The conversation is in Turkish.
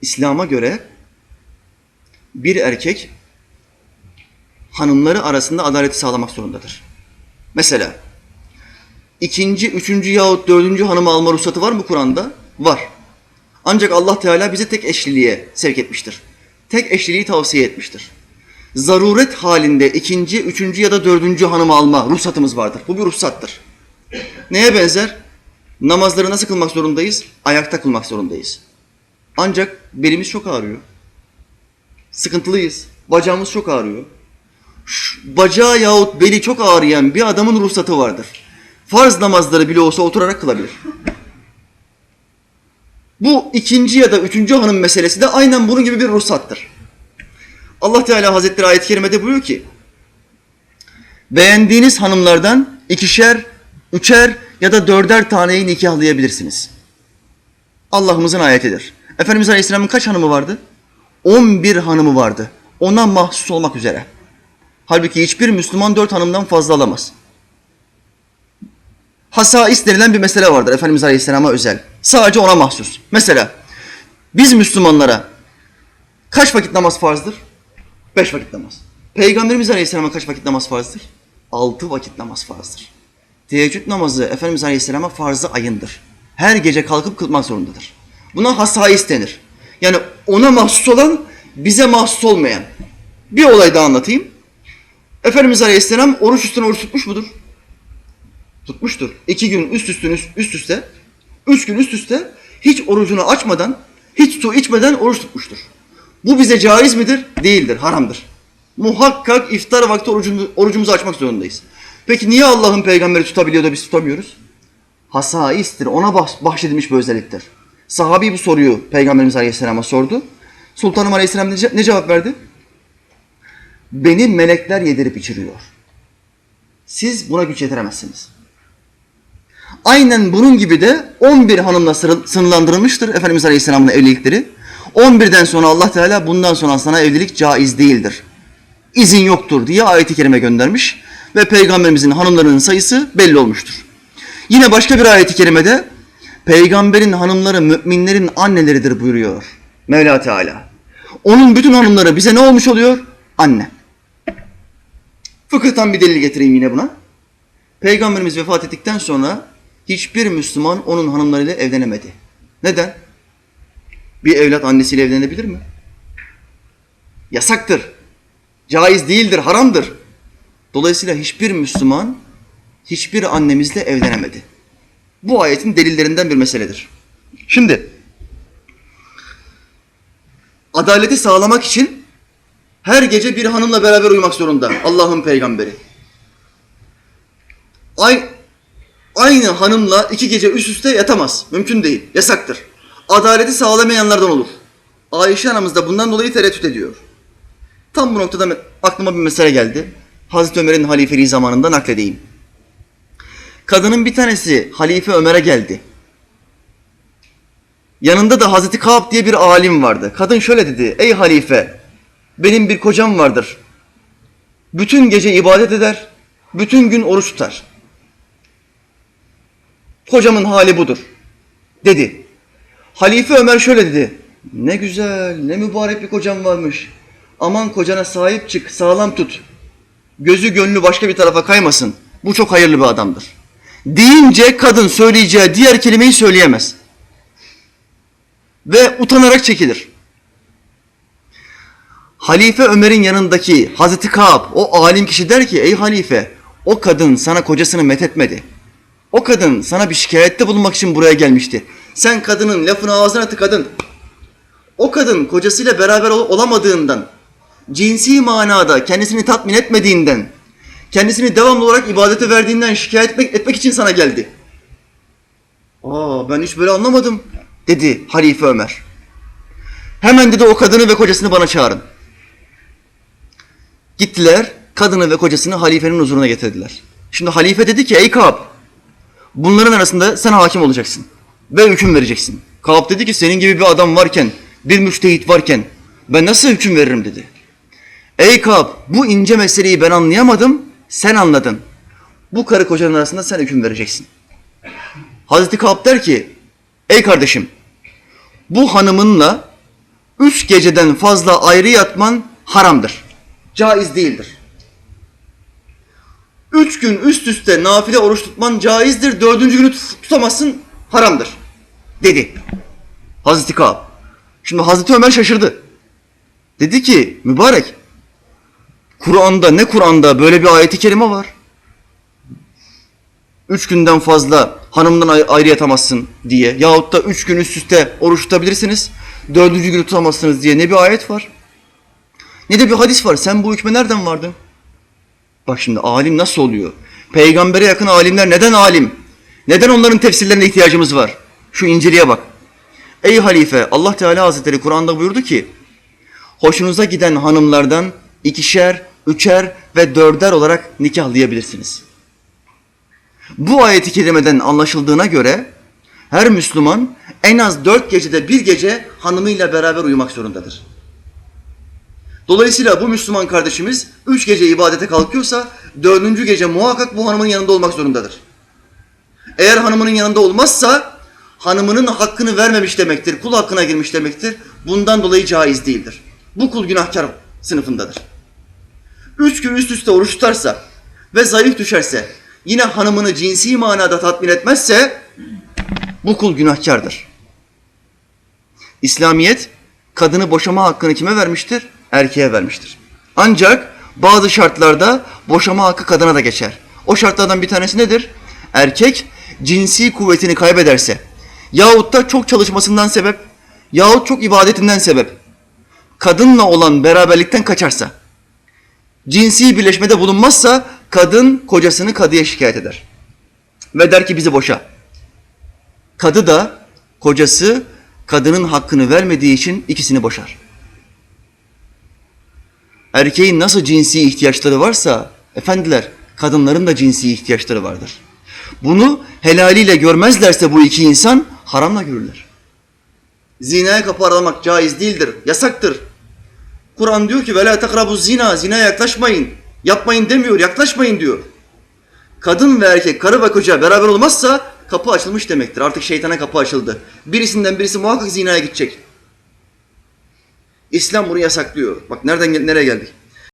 İslam'a göre bir erkek hanımları arasında adaleti sağlamak zorundadır. Mesela ikinci, üçüncü yahut dördüncü hanımı alma ruhsatı var mı Kur'an'da? Var. Ancak Allah Teala bizi tek eşliliğe sevk etmiştir. Tek eşliliği tavsiye etmiştir. Zaruret halinde ikinci, üçüncü ya da dördüncü hanımı alma ruhsatımız vardır. Bu bir ruhsattır. Neye benzer? Namazları nasıl kılmak zorundayız? Ayakta kılmak zorundayız. Ancak belimiz çok ağrıyor. Sıkıntılıyız. Bacağımız çok ağrıyor. Bacağı yahut beli çok ağrıyan bir adamın ruhsatı vardır. Farz namazları bile olsa oturarak kılabilir. Bu ikinci ya da üçüncü hanım meselesi de aynen bunun gibi bir ruhsattır. Allah Teala Hazretleri ayet-i kerimede buyuruyor ki, beğendiğiniz hanımlardan ikişer, üçer ya da dörder taneyi nikahlayabilirsiniz. Allah'ımızın ayetidir. Efendimiz Aleyhisselam'ın kaç hanımı vardı? 11 hanımı vardı. Ona mahsus olmak üzere. Halbuki hiçbir Müslüman 4 hanımdan fazla alamaz. Hasais denilen bir mesele vardır Efendimiz Aleyhisselam'a özel. Sadece ona mahsus. Mesela biz Müslümanlara kaç vakit namaz farzdır? 5 vakit namaz. Peygamberimiz Aleyhisselam'a kaç vakit namaz farzdır? 6 vakit namaz farzdır. Teheccüd namazı Efendimiz Aleyhisselam'a farz-ı ayındır. Her gece kalkıp kılmak zorundadır. Buna hasais denir. Yani ona mahsus olan, bize mahsus olmayan. Bir olay daha anlatayım. Efendimiz Aleyhisselam oruç üstüne oruç tutmuş mudur? Tutmuştur. 2 gün üst üste, 3 gün üst üste hiç orucunu açmadan, hiç su içmeden oruç tutmuştur. Bu bize caiz midir? Değildir, haramdır. Muhakkak iftar vakti orucumuzu açmak zorundayız. Peki niye Allah'ın peygamberi tutabiliyor da biz tutamıyoruz? Hasaistir, ona bahşedilmiş bir özelliktir. Sahabi bu soruyu Peygamberimiz Aleyhisselam'a sordu. Sultanım Aleyhisselam ne cevap verdi? Beni melekler yedirip içiriyor. Siz buna güç yetiremezsiniz. Aynen bunun gibi de 11 hanımla sınırlandırılmıştır Efendimiz Aleyhisselam'ın evlilikleri. 11'den sonra Allah Teala bundan sonra sana evlilik caiz değildir, İzin yoktur diye ayet-i kerime göndermiş ve Peygamberimizin hanımlarının sayısı belli olmuştur. Yine başka bir ayet-i kerimede Peygamberin hanımları müminlerin anneleridir buyuruyor Mevla Teala. Onun bütün hanımları bize ne olmuş oluyor? Anne. Fıkıhtan bir delil getireyim yine buna. Peygamberimiz vefat ettikten sonra hiçbir Müslüman onun hanımlarıyla evlenemedi. Neden? Bir evlat annesiyle evlenebilir mi? Yasaktır. Caiz değildir, haramdır. Dolayısıyla hiçbir Müslüman hiçbir annemizle evlenemedi. Bu ayetin delillerinden bir meseledir. Şimdi adaleti sağlamak için her gece bir hanımla beraber uyumak zorunda Allah'ın peygamberi. Aynı hanımla 2 gece üst üste yatamaz. Mümkün değil. Yasaktır. Adaleti sağlamayanlardan olur. Ayşe anamız da bundan dolayı tereddüt ediyor. Tam bu noktada aklıma bir mesele geldi. Hazreti Ömer'in halifeliği zamanında nakledeyim. Kadının bir tanesi Halife Ömer'e geldi. Yanında da Hazreti Kâb diye bir alim vardı. Kadın şöyle dedi: ey halife, benim bir kocam vardır. Bütün gece ibadet eder, bütün gün oruç tutar. Kocamın hali budur, dedi. Halife Ömer şöyle dedi: ne güzel, ne mübarek bir kocam varmış. Aman kocana sahip çık, sağlam tut. Gözü gönlü başka bir tarafa kaymasın. Bu çok hayırlı bir adamdır. Deyince kadın söyleyeceği diğer kelimeyi söyleyemez. Ve utanarak çekilir. Halife Ömer'in yanındaki Hazreti Kâb, o alim kişi der ki: ey halife, o kadın sana kocasını methetmedi. O kadın sana bir şikayette bulunmak için buraya gelmişti. Sen kadının lafını ağzına tıkadın. O kadın kocasıyla beraber olamadığından, cinsi manada kendisini tatmin etmediğinden, kendisini devamlı olarak ibadete verdiğinden şikayet etmek için sana geldi. Ben hiç böyle anlamadım, dedi Halife Ömer. Hemen dedi o kadını ve kocasını bana çağırın. Gittiler, kadını ve kocasını halifenin huzuruna getirdiler. Şimdi halife dedi ki: ey Kâb, bunların arasında sen hakim olacaksın ve hüküm vereceksin. Kâb dedi ki: senin gibi bir adam varken, bir müçtehit varken ben nasıl hüküm veririm dedi. Ey Kâb, bu ince meseleyi ben anlayamadım, sen anladın. Bu karı kocanın arasında sen hüküm vereceksin. Hazreti Kâb der ki: ey kardeşim, bu hanımınla 3 geceden fazla ayrı yatman haramdır. Caiz değildir. 3 gün üst üste nafile oruç tutman caizdir. 4. günü tutamazsın, haramdır. Dedi Hazreti Kâb. Şimdi Hazreti Ömer şaşırdı. Dedi ki mübarek, Kur'an'da böyle bir ayeti kerime var. 3 günden fazla hanımdan ayrı yatamazsın diye. Yahut da 3 gün üst üste oruç tutabilirsiniz. 4. günü tutamazsınız diye ne bir ayet var, ne de bir hadis var. Sen bu hükme nereden vardın? Bak şimdi alim nasıl oluyor? Peygambere yakın alimler neden alim? Neden onların tefsirlerine ihtiyacımız var? Şu inceliğe bak. Ey halife, Allah Teala Hazretleri Kur'an'da buyurdu ki, hoşunuza giden hanımlardan 2'şer, 3'er ve 4'er olarak nikahlayabilirsiniz. Bu ayet-i kerimeden anlaşıldığına göre her Müslüman en az 4 gecede bir gece hanımıyla beraber uyumak zorundadır. Dolayısıyla bu Müslüman kardeşimiz 3 gece ibadete kalkıyorsa 4. gece muhakkak bu hanımın yanında olmak zorundadır. Eğer hanımının yanında olmazsa hanımının hakkını vermemiş demektir, kul hakkına girmiş demektir. Bundan dolayı caiz değildir. Bu kul günahkar sınıfındadır. 3 gün üst üste oruç tutarsa ve zayıf düşerse, yine hanımını cinsi manada tatmin etmezse bu kul günahkardır. İslamiyet kadını boşama hakkını kime vermiştir? Erkeğe vermiştir. Ancak bazı şartlarda boşama hakkı kadına da geçer. O şartlardan bir tanesi nedir? Erkek cinsi kuvvetini kaybederse yahut da çok çalışmasından sebep yahut çok ibadetinden sebep kadınla olan beraberlikten kaçarsa, cinsi birleşmede bulunmazsa kadın kocasını kadıya şikayet eder. Ve der ki bizi boşa. Kadı da kocası kadının hakkını vermediği için ikisini boşar. Erkeğin nasıl cinsi ihtiyaçları varsa efendiler kadınların da cinsi ihtiyaçları vardır. Bunu helaliyle görmezlerse bu iki insan haramla görürler. Zinaya kapı aralamak caiz değildir, yasaktır. Kur'an diyor ki وَلَا تَقْرَبُوا zina, zinaya yaklaşmayın. Yapmayın demiyor, yaklaşmayın diyor. Kadın ve erkek, karı ve koca beraber olmazsa kapı açılmış demektir. Artık şeytana kapı açıldı. Birisinden birisi muhakkak zinaya gidecek. İslam bunu yasaklıyor. Bak nereye geldik?